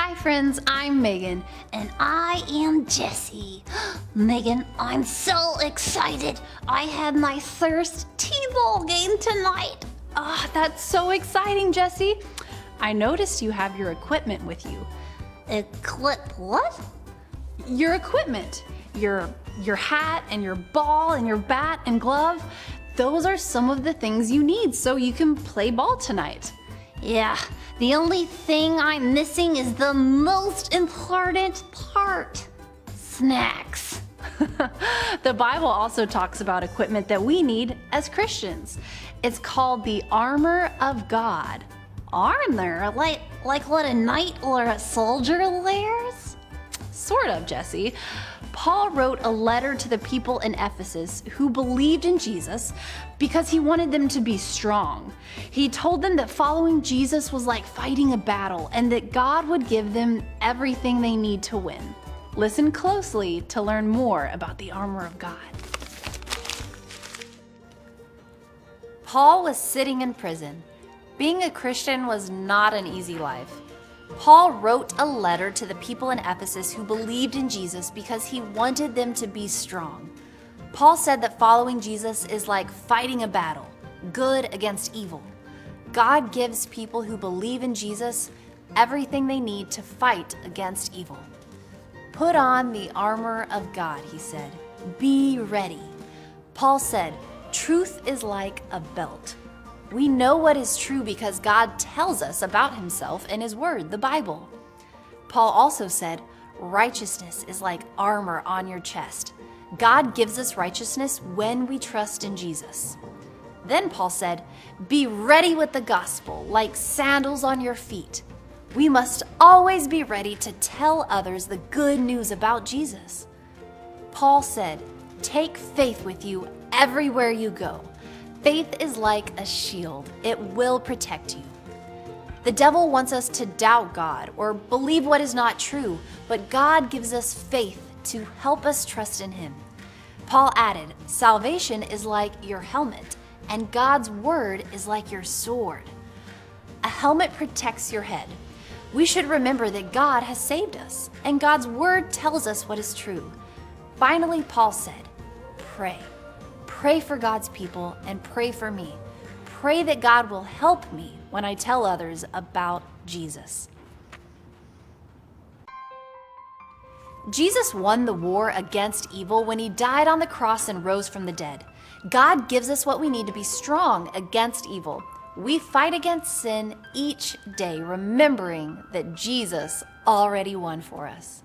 Hi friends, I'm Megan. And I am Jessie. Megan, I'm so excited. I had my first T-ball game tonight. That's so exciting, Jessie. I noticed you have your equipment with you. What? Your equipment. Your hat and your ball and your bat and glove. Those are some of the things you need so you can play ball tonight. Yeah, the only thing I'm missing is the most important part. Snacks. The Bible also talks about equipment that we need as Christians. It's called the armor of God. Armor? Like what a knight or a soldier wears? Sort of, Jessie. Paul wrote a letter to the people in Ephesus who believed in Jesus because he wanted them to be strong. He told them that following Jesus was like fighting a battle and that God would give them everything they need to win. Listen closely to learn more about the armor of God. Paul was sitting in prison. Being a Christian was not an easy life. Paul wrote a letter to the people in Ephesus who believed in Jesus because he wanted them to be strong. Paul said that following Jesus is like fighting a battle, good against evil. God gives people who believe in Jesus everything they need to fight against evil. Put on the armor of God, he said. Be ready. Paul said, truth is like a belt. We know what is true because God tells us about himself in his word, the Bible. Paul also said, righteousness is like armor on your chest. God gives us righteousness when we trust in Jesus. Then Paul said, be ready with the gospel, like sandals on your feet. We must always be ready to tell others the good news about Jesus. Paul said, take faith with you everywhere you go. Faith is like a shield. It will protect you. The devil wants us to doubt God or believe what is not true, but God gives us faith to help us trust in him. Paul added, salvation is like your helmet, and God's word is like your sword. A helmet protects your head. We should remember that God has saved us, and God's word tells us what is true. Finally, Paul said, pray. Pray for God's people and pray for me. Pray that God will help me when I tell others about Jesus. Jesus won the war against evil when he died on the cross and rose from the dead. God gives us what we need to be strong against evil. We fight against sin each day, remembering that Jesus already won for us.